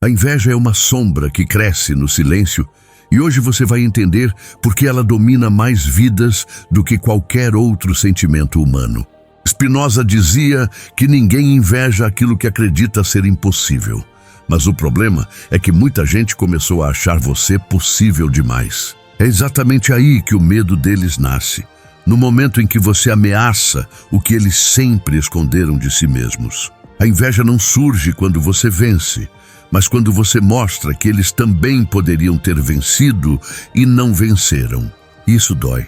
A inveja é uma sombra que cresce no silêncio e hoje você vai entender por que ela domina mais vidas do que qualquer outro sentimento humano. Spinoza dizia que ninguém inveja aquilo que acredita ser impossível. Mas o problema é que muita gente começou a achar você possível demais. É exatamente aí que o medo deles nasce, no momento em que você ameaça o que eles sempre esconderam de si mesmos. A inveja não surge quando você vence, mas quando você mostra que eles também poderiam ter vencido e não venceram. Isso dói.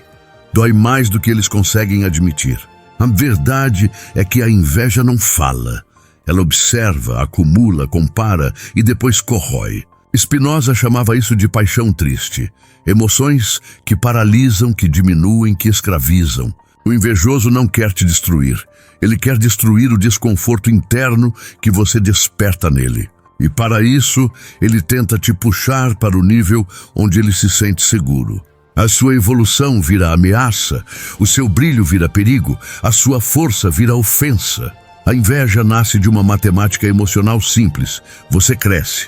Dói mais do que eles conseguem admitir. A verdade é que a inveja não fala. Ela observa, acumula, compara e depois corrói. Spinoza chamava isso de paixão triste. Emoções que paralisam, que diminuem, que escravizam. O invejoso não quer te destruir. Ele quer destruir o desconforto interno que você desperta nele. E para isso, ele tenta te puxar para o nível onde ele se sente seguro. A sua evolução vira ameaça, o seu brilho vira perigo, a sua força vira ofensa. A inveja nasce de uma matemática emocional simples. Você cresce,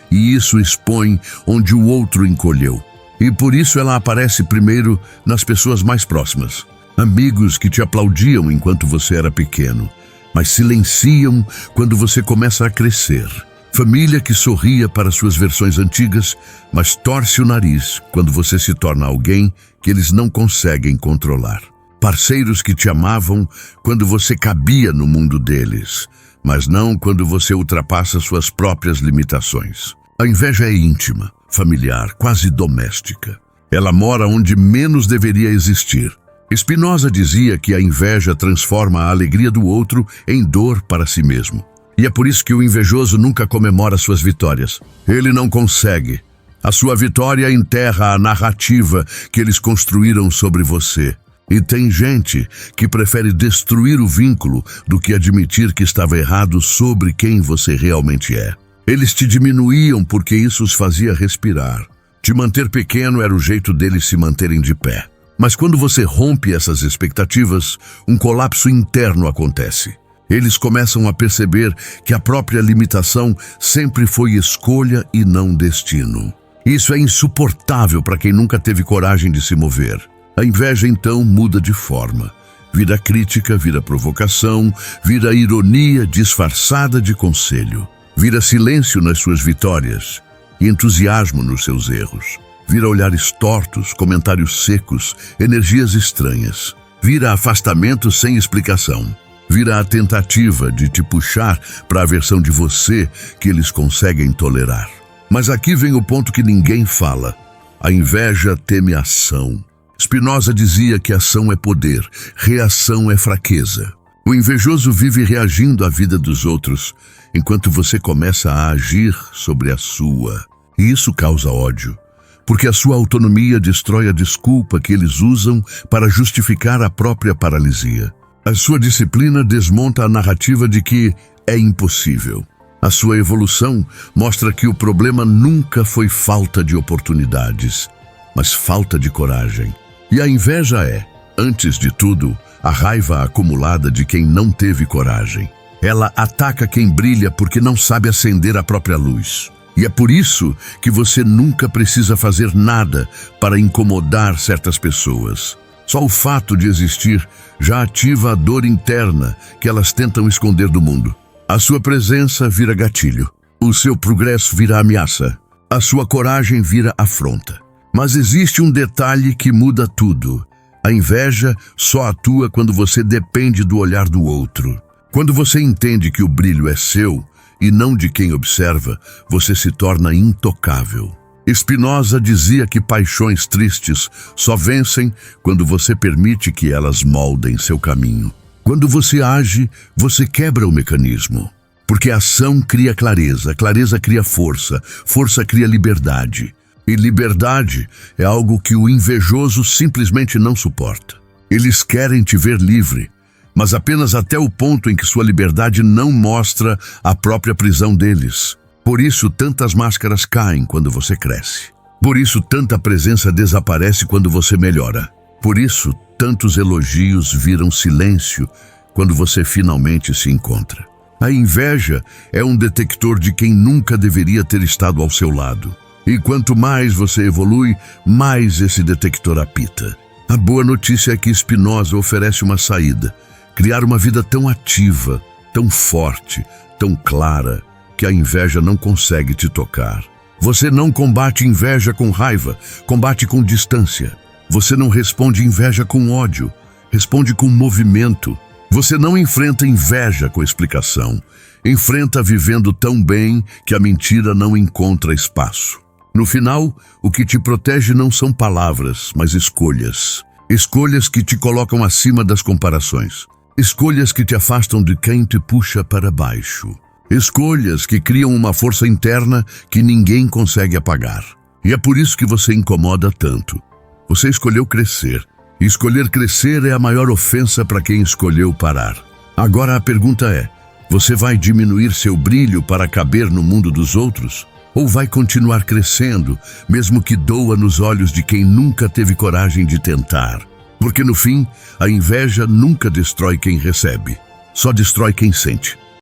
e isso expõe onde o outro encolheu. E por isso ela aparece primeiro nas pessoas mais próximas. Amigos que te aplaudiam enquanto você era pequeno, mas silenciam quando você começa a crescer. Família que sorria para suas versões antigas, mas torce o nariz quando você se torna alguém que eles não conseguem controlar. Parceiros que te amavam quando você cabia no mundo deles, mas não quando você ultrapassa suas próprias limitações. A inveja é íntima, familiar, quase doméstica. Ela mora onde menos deveria existir. Spinoza dizia que a inveja transforma a alegria do outro em dor para si mesmo. E é por isso que o invejoso nunca comemora suas vitórias. Ele não consegue. A sua vitória enterra a narrativa que eles construíram sobre você. E tem gente que prefere destruir o vínculo do que admitir que estava errado sobre quem você realmente é. Eles te diminuíam porque isso os fazia respirar. Te manter pequeno era o jeito deles se manterem de pé. Mas quando você rompe essas expectativas, um colapso interno acontece. Eles começam a perceber que a própria limitação sempre foi escolha e não destino. Isso é insuportável para quem nunca teve coragem de se mover. A inveja então muda de forma. Vira crítica, vira provocação, vira ironia disfarçada de conselho. Vira silêncio nas suas vitórias e entusiasmo nos seus erros. Vira olhares tortos, comentários secos, energias estranhas. Vira afastamento sem explicação. Vira a tentativa de te puxar para a versão de você que eles conseguem tolerar. Mas aqui vem o ponto que ninguém fala. A inveja teme ação. Spinoza dizia que ação é poder, reação é fraqueza. O invejoso vive reagindo à vida dos outros, enquanto você começa a agir sobre a sua. E isso causa ódio, porque a sua autonomia destrói a desculpa que eles usam para justificar a própria paralisia. A sua disciplina desmonta a narrativa de que é impossível. A sua evolução mostra que o problema nunca foi falta de oportunidades, mas falta de coragem. E a inveja é, antes de tudo, a raiva acumulada de quem não teve coragem. Ela ataca quem brilha porque não sabe acender a própria luz. E é por isso que você nunca precisa fazer nada para incomodar certas pessoas. Só o fato de existir já ativa a dor interna que elas tentam esconder do mundo. A sua presença vira gatilho. O seu progresso vira ameaça. A sua coragem vira afronta. Mas existe um detalhe que muda tudo. A inveja só atua quando você depende do olhar do outro. Quando você entende que o brilho é seu e não de quem observa, você se torna intocável. Spinoza dizia que paixões tristes só vencem quando você permite que elas moldem seu caminho. Quando você age, você quebra o mecanismo. Porque a ação cria clareza, clareza cria força, força cria liberdade. E liberdade é algo que o invejoso simplesmente não suporta. Eles querem te ver livre, mas apenas até o ponto em que sua liberdade não mostra a própria prisão deles. Por isso, tantas máscaras caem quando você cresce. Por isso, tanta presença desaparece quando você melhora. Por isso, tantos elogios viram silêncio quando você finalmente se encontra. A inveja é um detector de quem nunca deveria ter estado ao seu lado. E quanto mais você evolui, mais esse detector apita. A boa notícia é que Spinoza oferece uma saída. Criar uma vida tão ativa, tão forte, tão clara, que a inveja não consegue te tocar. Você não combate inveja com raiva, combate com distância. Você não responde inveja com ódio, responde com movimento. Você não enfrenta inveja com explicação, enfrenta vivendo tão bem que a mentira não encontra espaço. No final, o que te protege não são palavras, mas escolhas. Escolhas que te colocam acima das comparações. Escolhas que te afastam de quem te puxa para baixo. Escolhas que criam uma força interna que ninguém consegue apagar. E é por isso que você incomoda tanto. Você escolheu crescer. E escolher crescer é a maior ofensa para quem escolheu parar. Agora a pergunta é, você vai diminuir seu brilho para caber no mundo dos outros? Ou vai continuar crescendo, mesmo que doa nos olhos de quem nunca teve coragem de tentar? Porque no fim, a inveja nunca destrói quem recebe, só destrói quem sente.